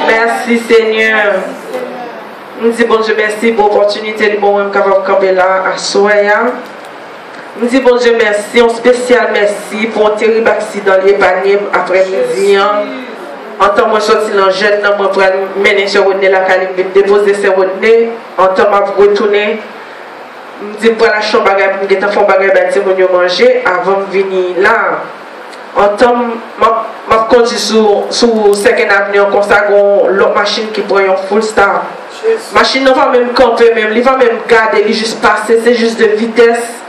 Merci Seigneur. Nous disons bon Dieu merci pour l'opportunité de bon capable de camper là à Soya. Nous disons bon Dieu merci, un spécial merci pour un terrible accident l'épargne après-midi. En tant que je suis dans jeune, je vais mener sur Rodney la caline, déposer sur Rodney. En tant que je retourner, je vais la chambre pour que je fasse bagage pour manger avant de venir là. En tant que je conduis sur 2nd Avenue, comme ça, l'autre machine qui prend un full stop. La machine ne va même camper, elle va même garder, elle juste passer, c'est juste de vitesse.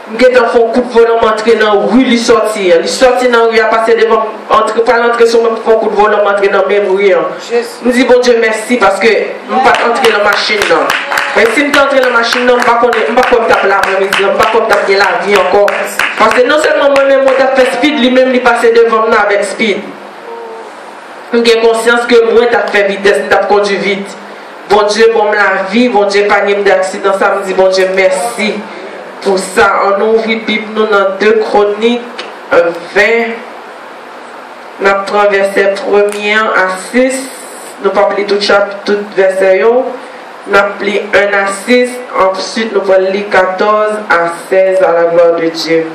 Je vais faire un coup de volant, entrer dans la rue, il sortir. Il sortir dans la rue, il passer devant, pas l'entrer sur même coup de volant, entrer dans la même rue. Nous disons bon Dieu merci parce que je ne vais pas entrer dans la machine. Mais si je entre dans la machine, je ne vais pas taper l'après-midi, je ne vais pas taper la vie encore. Parce que non seulement moi-même, je fais speed, lui-même, il passe devant moi avec speed. J'ai conscience que moi, je fait vitesse, je conduit vite. Bon Dieu, bon la vie, bon Dieu, pas d'accident, ça me dit bon Dieu, merci. Pour ça, on ouvre la Bible nous dans 2 Chroniques 20. Nous prenons verset 1er à 6. Nous pas lire tout chapitre, tout verset. Nous lire 1 à 6. Ensuite, nous allons lire 14 à 16 à la gloire de Dieu.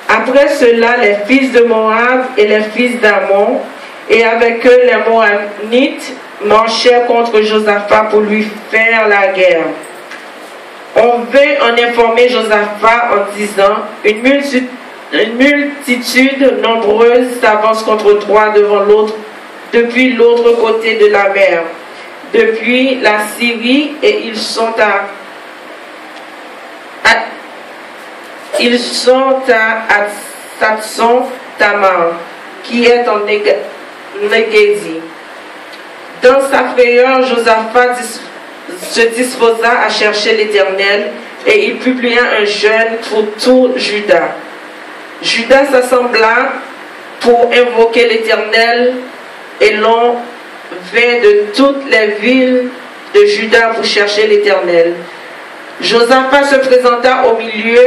Après cela, les fils de Moab et les fils d'Ammon, et avec eux les Moabites, marchèrent contre Josaphat pour lui faire la guerre. On vint en informer Josaphat en disant, une multitude nombreuse s'avance contre toi devant l'autre, depuis l'autre côté de la mer, depuis la Syrie, et ils sont à Satson Tamar, qui est en Négédi. Dans sa frayeur, Josaphat se disposa à chercher l'Éternel et il publia un jeûne pour tout Juda. Juda s'assembla pour invoquer l'Éternel et l'on vint de toutes les villes de Juda pour chercher l'Éternel. Josaphat se présenta au milieu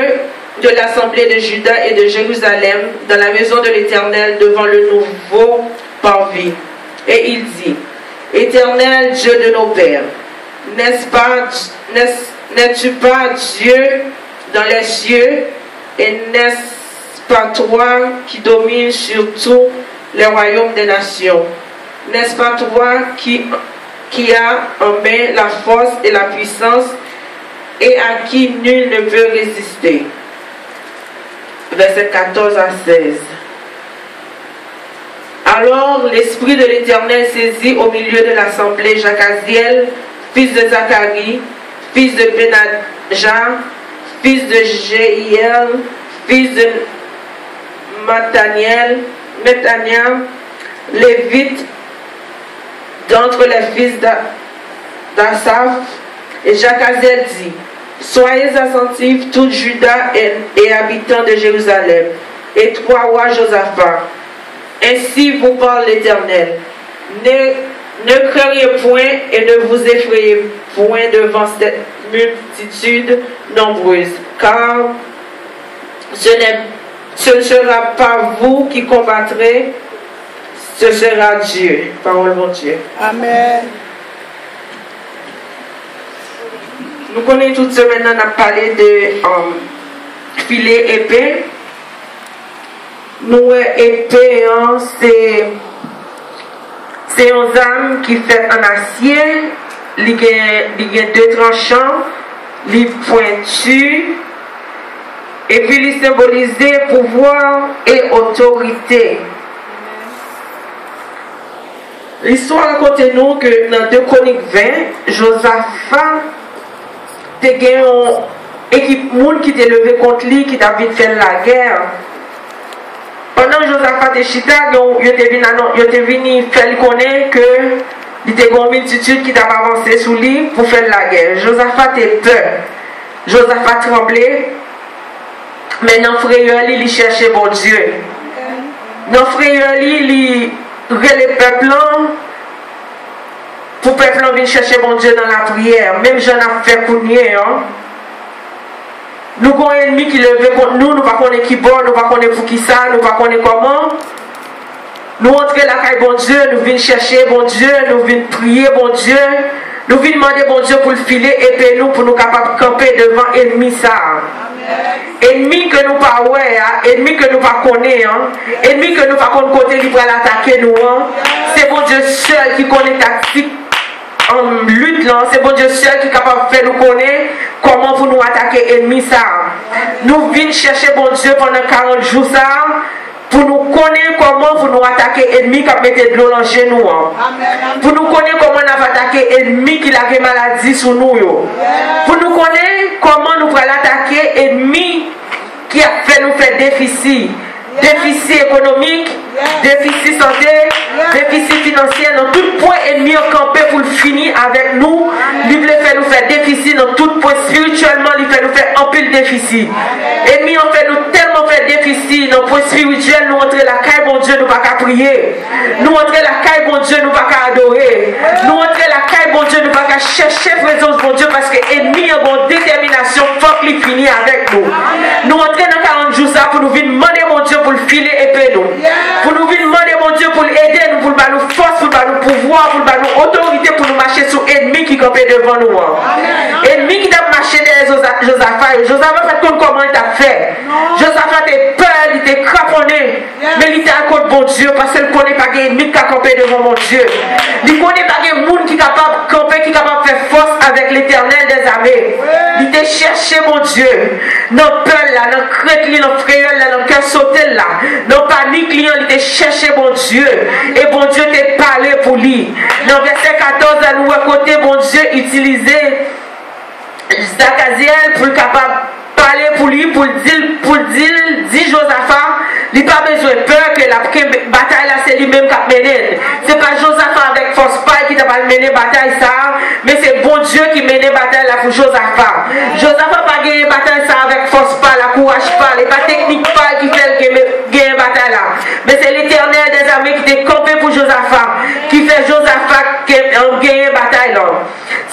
de l'assemblée de Juda et de Jérusalem dans la maison de l'Éternel devant le nouveau parvis. Et il dit, Éternel Dieu de nos pères, n'es-tu pas Dieu dans les cieux et n'est-ce pas toi qui domines sur tous les royaumes des nations? N'est-ce pas toi qui a en main la force et la puissance et à qui nul ne peut résister? Verset 14 à 16. Alors l'Esprit de l'Éternel saisit au milieu de l'assemblée Jacaziel, fils de Zacharie, fils de Benadja, fils de Jéhiel, fils de Mathaniel, lévite d'entre les fils d'Asaph, et Jacaziel dit, soyez attentifs, tout Juda et habitants de Jérusalem, et toi, roi Josaphat. Ainsi vous parle l'Éternel. Ne craignez point et ne vous effrayez point devant cette multitude nombreuse, car ce ne sera pas vous qui combattrez, ce sera Dieu. Parole mon Dieu. Amen. Nous connaissons toute semaine, on a parlé de filet épais. Nous, épais, c'est une âme qui fait en acier, il y a 2 tranchants, il est pointu, et puis il symbolise pouvoir et autorité. L'histoire raconte nous que dans 2 Chroniques 20, Josaphat a gagné une équipe monde qui était levé contre lui, qui a vite fait la guerre. Pendant Josaphat et Chita, il était venu faire connaître que il était une multitude qui a avancé sous lui pour faire la guerre. Josaphat était peur. Josaphat tremblait. Mais dans frère, il cherchait bon Dieu. Dans frère, il relève le peuple pour le peuple venir chercher bon Dieu dans la prière. Même j'en ai fait pour nous. Nous avons un ennemi qui levé contre nous, nous ne connaissons pas qui bon, nous ne connaissons pas pour qui ça, nous ne connaissons pas comment. Nous entrons la caille, bon Dieu, nous venons chercher, bon Dieu, nous venons prier, bon Dieu. Nous venons demander, bon Dieu, pour le filer et payer nous, pour nous capables de camper devant l'ennemi ça. Ennemi que nous ne pas ouais, ennemi que nous ne pas connaissons, ennemi que nous ne pas connaissons côté qui va l'attaquer nous. C'est bon Dieu seul qui connaît tactique en lutte là, c'est bon Dieu seul qui est capable de faire nous connaître comment pour nous attaquer l'ennemi ça. Nous venons chercher bon Dieu pendant 40 jours ça. Pour nous connaître comment pour nous attaquer l'ennemi qui a mis de l'eau dans chez nous. Pour nous connaître comment on a attaqué l'ennemi qui a des maladies sur nous. Pour nous connaître comment nous allons attaquer l'ennemi qui a fait nous faire déficit. Déficit économique, déficit santé, déficit financier, dans tout point ennemi a campé pour le finir avec nous. Il veut faire nous faire déficit dans tout point spirituellement, il fait nous faire un pile déficit. Ennemi a fait nous tellement faire déficit dans le point spirituel, nous entrer la caille, bon Dieu, nous pas qu'à prier. Nous entrer la caille, bon Dieu, nous pas qu'à adorer. Nous entrer la caille, bon Dieu, nous pas qu'à chercher présence, bon Dieu, parce que ennemi a une détermination forte qui finit avec nous. Nous entrer dans 40 jours ça pour nous venir demander, mon Dieu, pour le filer épée nous. Pour nous venir demander mon Dieu pour l'aider nous, pour nous force, pour nous pouvoir, pour nous autorité, pour nous marcher sur l'ennemi qui campait devant nous. Ennemi qui t'a marché derrière Josaphat. Josaphat fait comme comment il t'a fait. Josaphat était peur, il était craponné. Mais il était à côté de bon Dieu parce qu'il ne connaît pas l'ennemi qui a campé devant mon Dieu. Il ne connaît pas le monde qui est capable de camper, qui est capable de faire force avec l'Éternel des armées. Il était cherché mon Dieu. Dans le peur là, dans le crête, dans le frayeur là, dans le cœur sauté là. Dans panique, il était cherché mon Dieu. Et bon Dieu t'a parlé pour lui. Dans verset 14, à nous côté, bon Dieu utilisait Zachaziel pour le capable parler pour lui, pour dire Josaphat, il n'a pas besoin de peur que la bataille là c'est lui-même qui a mené. Ce n'est pas Josaphat avec force paille qui t'a pas mené bataille ça, mais c'est bon Dieu qui mène bataille là pour Josaphat. Josaphat n'a pas gagné bataille ça avec force paille, la courage paille, pas technique paille qui fait gagner bataille là. Mais c'est l'Éternel des armées qui était campé pour Josaphat, qui fait Josaphat gagner bataille là.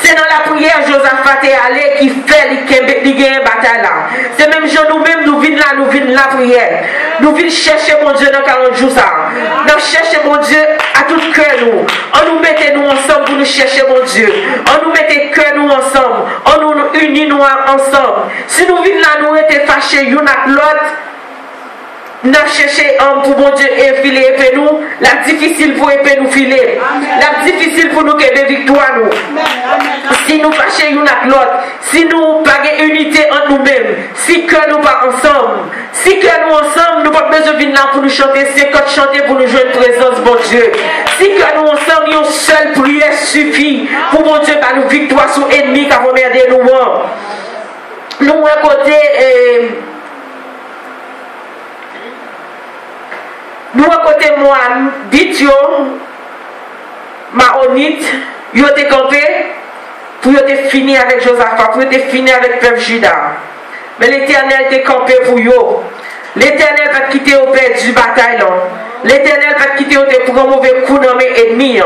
C'est dans la prière Josaphat est allé qui fait il gagner bataille là. C'est même jour nous-mêmes, nous venons la prière. Nous venons chercher mon Dieu dans 40 jours ça. Nous chercher mon Dieu à tout cœur nous. On nous mettait nous ensemble pour nous chercher mon Dieu. On nous mettait cœur nous ensemble. On nous unit nous ensemble. Si nous venons là, nous étions fâchés l'un avec l'autre. Nous cherchons pour mon Dieu et filer épée nous. La difficile pour épée nous filer. La difficile pour nous qu'il y ait victoire nous. Si nous fâchons l'un avec l'autre, si nous pas de unité entre nous-mêmes, si que nous pas ensemble, si que nous ensemble, nous pas besoin de venir là pour nous chanter, c'est quand chanter pour nous jouer une présence, bon Dieu. Si que nous ensemble, une seule prière suffit pour mon Dieu par nous victoire sur l'ennemi qui a emmerdé nous. Nous à côté nous à côté moi, dites yo, Maonite, yo te campé pour yo te fini avec Josaphat, pour yo te fini avec peuple Juda. Mais l'Éternel te campé pour yo. L'Éternel va te quitter au père du bataille. L'Éternel va te quitter au te pour un mauvais coup dans mes ennemis.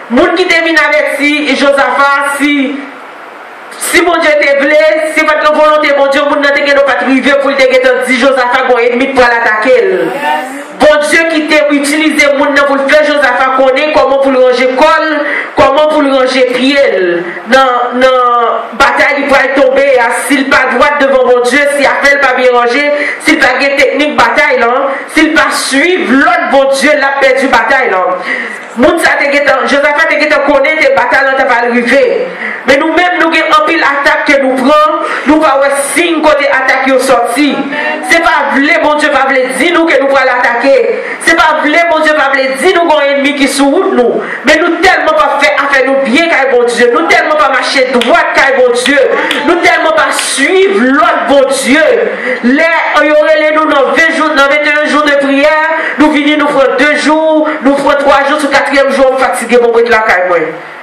Moun qui te vient avec si Josaphat, si mon Dieu te blesse, si votre volonté, mon Dieu, moun n'a pas privé pour te dire Josaphat un ennemi pour l'attaquer. Bon Dieu qui t'a utilisé moun pour le faire Josaphat connaît comment pour le ranger col, comment pour le ranger pied. Dans bataille il pourrait tomber s'il pas droit devant mon Dieu, s'il a fait pas bien ranger, s'il pas bien technique bataille là, s'il pas suivre l'autre bon Dieu l'a perdu bataille là. Moun ça Josaphat te connaît des batailles là t'as pas arrivé. Mais nous-mêmes nous avons un pile attaque que nous prenons, nous va voir signe côté attaque qui est sorti. C'est pas vrai bon Dieu va dire nous que nous allons l'attaquer. C'est pas vrai mon Dieu va dire nous avons un ennemi qui sous nous. Mais nous tellement pas fait affaire nous bien car bon Dieu, nous tellement pas marcher droit car bon Dieu, nous tellement pas suivre l'autre bon Dieu. Là il y aurait nous dans 20 jours, dans 21 jours de prière, nous venons nous faire 2 jours, nous ferons 3 jours, sur 4e jour fatigué pour mettre la caille moi.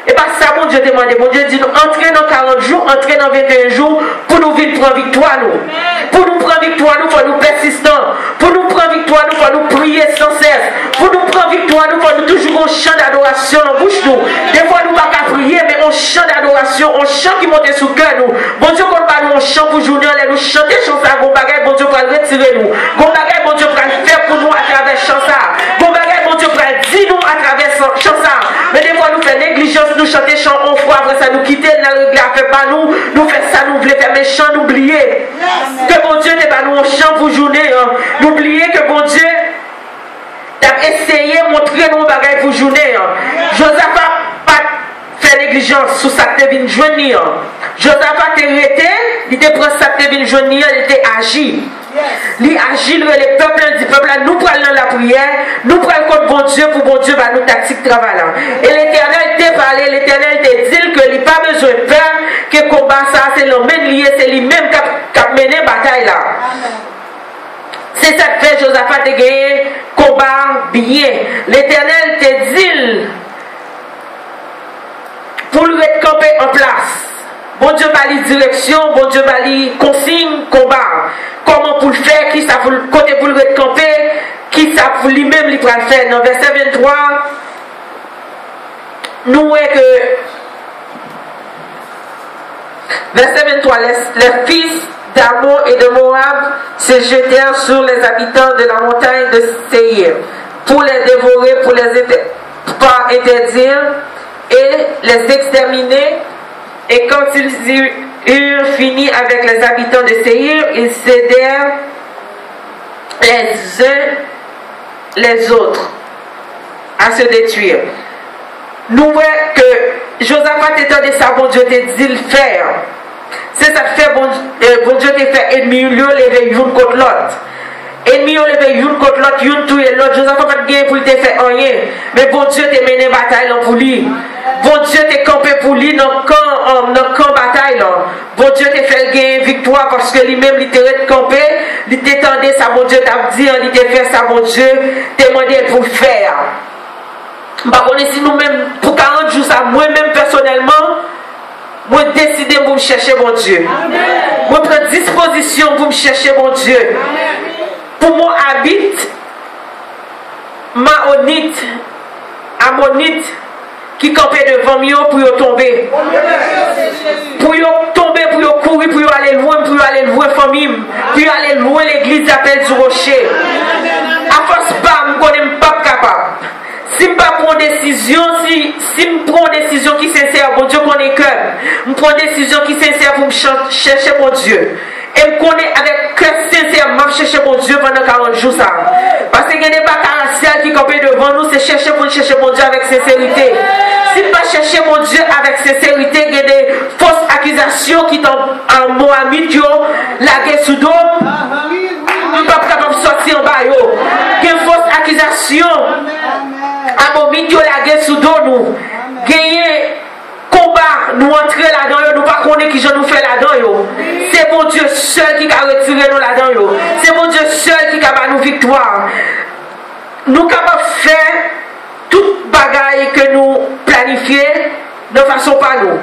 Et pas ça, mon Dieu demande, mon Dieu dit, nous entrez dans 40 jours, entrez dans 21 jours, pour nous vite prendre victoire, nous. Pour nous prendre victoire, nous, il faut nous persistants. Pour nous prendre victoire, nous, il faut nous prier sans cesse. Pour nous prendre victoire, nous, il faut nous toujours un chant d'adoration dans la bouche, nous. Des fois, nous ne pouvons pas prier mais on chante d'adoration, on chante qui monte sous cœur nous. Bon Dieu, qu'on va nous, on chante pour journée, nous chanter chant ça, bon bagage, bon Dieu, pour retirer nous. Bon bagage, bon Dieu, pour faire pour nous à travers chant ça. Bon bagage, bon Dieu, pour dire nous à travers chant ça. Mais des fois, nous faisons négligence, nous chanter chant, on fois, après ça, nous quitter, nous ne fait pas nous, nous faisons ça, nous voulons faire méchant, nous oublier. Que bon Dieu n'est pas nous, on chante pour journée. N'oubliez que bon Dieu a essayé de montrer nos bagages pour journée. Josaphat pas fait négligence sur sa devine journée. Josaphat était arrêté, il était pris sa devine journée, il était agi. Il agit, le peuple du peuple, nous prenons la prière, nous prenons contre bon Dieu pour bon Dieu va nous tactique travail. Et l'Éternel t'a parlé, l'Éternel t'a dit qu'il n'y a pas besoin de peur, que le combat ça, c'est le même lié, c'est lui-même qui a mené la bataille là. C'est ça que fait Josaphat de gagner combat bien. L'Éternel te dit pour le camper en place. Bon Dieu va lui direction, bon Dieu va lui consigne combat. Comment pour le faire, qui ça pour le côté pour le camper, qui ça pour lui-même lui faire. Dans verset 23, nous voyons que verset 23, les fils d'Ammon et de Moab se jetèrent sur les habitants de la montagne de Séir pour les dévorer, pour les interdire et les exterminer. Et quand ils eurent fini avec les habitants de Séir, ils cédèrent les uns les autres à se détruire. Nous voyons que Josaphat étant de ça, bon Dieu te dit le faire. C'est ça que fait bon Dieu te fait ennemi, il levé une contre l'autre. Ennemi, il levé une contre l'autre, une tout et l'autre. Josaphat pas de gain pour te faire rien. Mais bon Dieu te mené bataille pour lui. Bon Dieu te campé pour lui dans le camp bataille. Bon Dieu te fait gagner victoire parce que lui-même, il te campé, il t'étendait ça, bon Dieu t'a dit, il te fait ça, bon Dieu, te demandé pour le faire. Par contre, si nous-mêmes, pour 40 jours, ça, moi-même personnellement, moi décider pour me chercher mon Dieu. Moi prendre disposition pour me chercher mon Dieu. Pour moi habite Maonite, Ammonite qui campait devant moi pour tomber. Pour tomber, pour courir, pour aller loin famille, pour aller loin l'église appelle du rocher. À force pas, je ne connais pas capable. Si je prends décision, si je prends décision qui est sincère, bon Dieu connaît cœur. Je prends décision qui est sincère pour me chercher mon Dieu. Et je connais avec cœur sincère, je chercher mon Dieu pendant 40 jours. Ça. Parce qu'il n'y a pas caractère qui campé devant nous, c'est chercher pour chercher mon Dieu avec sincérité. Si je ne pas chercher mon Dieu avec sincérité, il y a des fausses accusations qui tombent en Mohamed, la guerre sous dos. Je ne suis pas capable de sortir en bas. Il y a des fausses accusations. À mon milieu, la guerre sous dos, nous gagner combat, nous entrer là-dedans, nous pas connaître qui nous fait là-dedans. C'est mon Dieu seul qui a retiré nous là-dedans. C'est mon Dieu seul qui a nous victoire. Nous capables de faire toute bagaille que nous planifions de façon pas nous.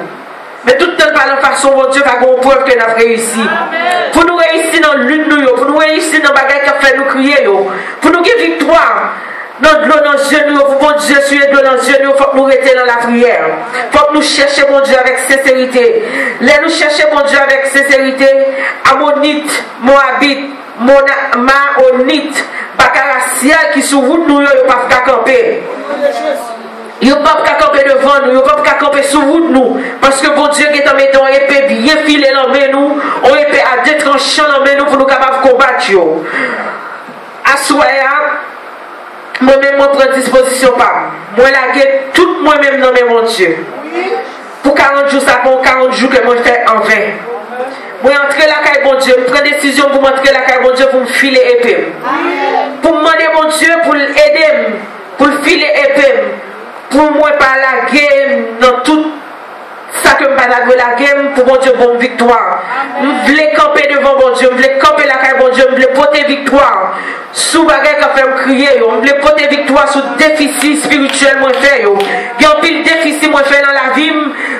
Mais toute la façon, mon Dieu va avoir preuve que nous avons réussi. Pour nous réussir dans l'une, pour nous réussir dans les bagailles qui ont fait nous crier, pour nous gagner victoire. Non, de l'eau dans les yeux, bon Dieu, sur de l'eau dans les yeux, il faut que nous restions dans la prière. Il faut que nous cherchions mon Dieu avec sincérité. Là, nous cherchons mon Dieu avec sincérité. Ammonite, Moabite, Maonite, Bakaracial qui sous route, nous, ils ne peuvent pas camper. Ils ne peuvent pas camper devant nous, ils ne peuvent pas camper sous route, nous. Parce que bon Dieu qui est en mettant une épée bien filée dans nous, une épée à deux tranchants dans nous pour nous capables de combattre. Assoya. Moi-même, je prends disposition pas. Moi, la guerre, tout moi-même, non, mais mon Dieu. Pour 40 jours, ça prend 40 jours que moi, je fais en 20. Moi, entrer la caille, mon Dieu, prendre décision pour m'entrer la caille, mon Dieu, pour me filer épée. Pour me demander, mon Dieu, pour l'aider, pour le filer épée. Pour moi, par la guerre, dans tout ça que je me balade la game, pour mon Dieu, bonne victoire. Je voulais camper devant mon Dieu, je voulais camper la caille, mon Dieu, je voulais porter victoire. Sous bagay qui fait crier, on veut porter victoire sur déficit spirituel moi fait yo. Il y a un pile déficit moi fait dans la vie,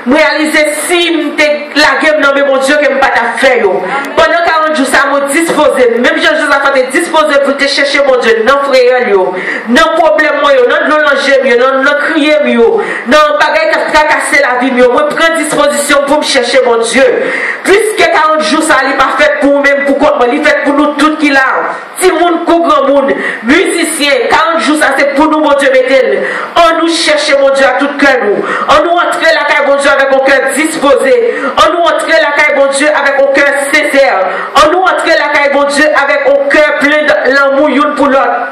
moi réaliser si la game non mais mon Dieu que me pas ta fait yo. Pendant 40 jours ça m'a disposé, même Jésus a fait disposer pour te chercher mon Dieu, non frère yo, non problème moi yo, non langer yo, non crier yo, non bagay qui tracasser la vie yo, moi prends disposition pour me chercher mon Dieu. Puisque 40 jours ça n'est pas fait pour même pour quoi, il fait pour nous tout qui là. Si monde grand monde, musicien, 40 jours ça c'est pour nous mon Dieu mettez. On nous cherche mon Dieu à tout cœur nous. On nous entre la caille mon Dieu avec un cœur disposé. On nous entre la caille mon Dieu avec un cœur sincère. On nous entre la caille mon Dieu avec un cœur plein d'amour une pour l'autre.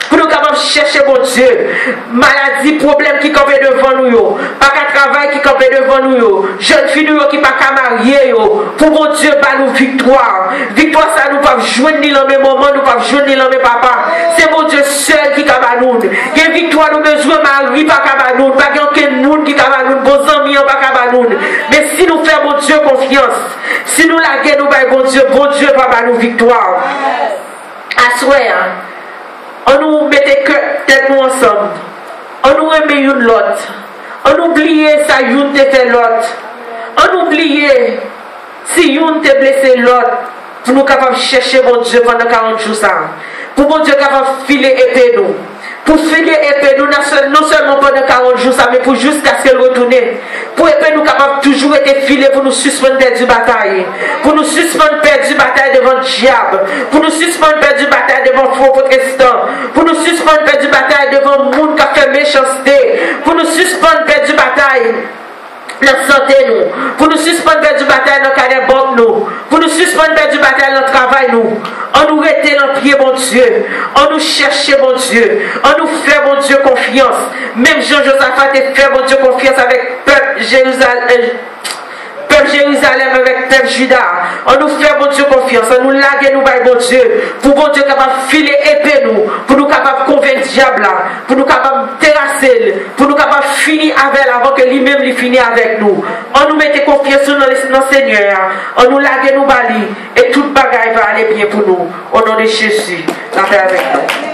Pour nous capables de chercher mon Dieu. Maladie, problème qui campent devant nous. Pas qu'un travail qui campent devant nous. Jeune fille qui pas qu'à marier. Pour mon Dieu, bah nous victoire. Victoire, ça nous pas jouer ni dans mes moments, nous pas jouer ni dans mes papas. C'est mon Dieu seul qui cape nous. Quelle victoire nous besoin, Marie, pas qu'à nous. Pas qu'un monde qui cape nous. Vos amis, pas qu'à nous. Mais si nous faisons mon Dieu confiance, si nous la guerre, nous bon Dieu va nous victoire. Assoyez. On nous mettait tête nous ensemble. On nous remet une l'autre. On oubliait ça, une te fait l'autre. On oubliait si une te blessé l'autre. Pour nous capables de chercher mon Dieu pendant 40 jours ça. Pour mon Dieu capable de filer épée nous. Pour filer épée nous, non seulement pendant 40 jours ça, mais pour jusqu'à ce qu'elle retourne. Pour épée nous capable toujours être filé pour nous suspendre du bataille. Pour nous suspendre du bataille devant le diable. Pour nous suspendre du bataille devant le faux protestant. Pour nous suspendre du bataille devant le monde qui a fait méchanceté. Pour nous suspendre du bataille dans la santé nous. Pour nous suspendre du bataille dans le carrière banque nous. Pour nous suspendre du bataille dans le travail nous. On nous rete dans pied mon Dieu. On nous cherche mon Dieu. On nous fait mon Dieu confiance. Même Jean-Josaphat fait mon Dieu confiance avec peuple Jérusalem avec peuple Juda. On nous fait mon Dieu confiance. On nous lague nous by mon Dieu. Pour mon Dieu capable de filer épée nous. Pour nous capable de convaincre le diable là. Pour nous capable de terrasser. Pour nous capable de finir avec avant que lui-même il finisse avec nous. On nous mette confiance dans le Seigneur. On nous lague nous bali. Et toute bagaille va aller bien pour nous. Au nom de Jésus. La paix avec nous.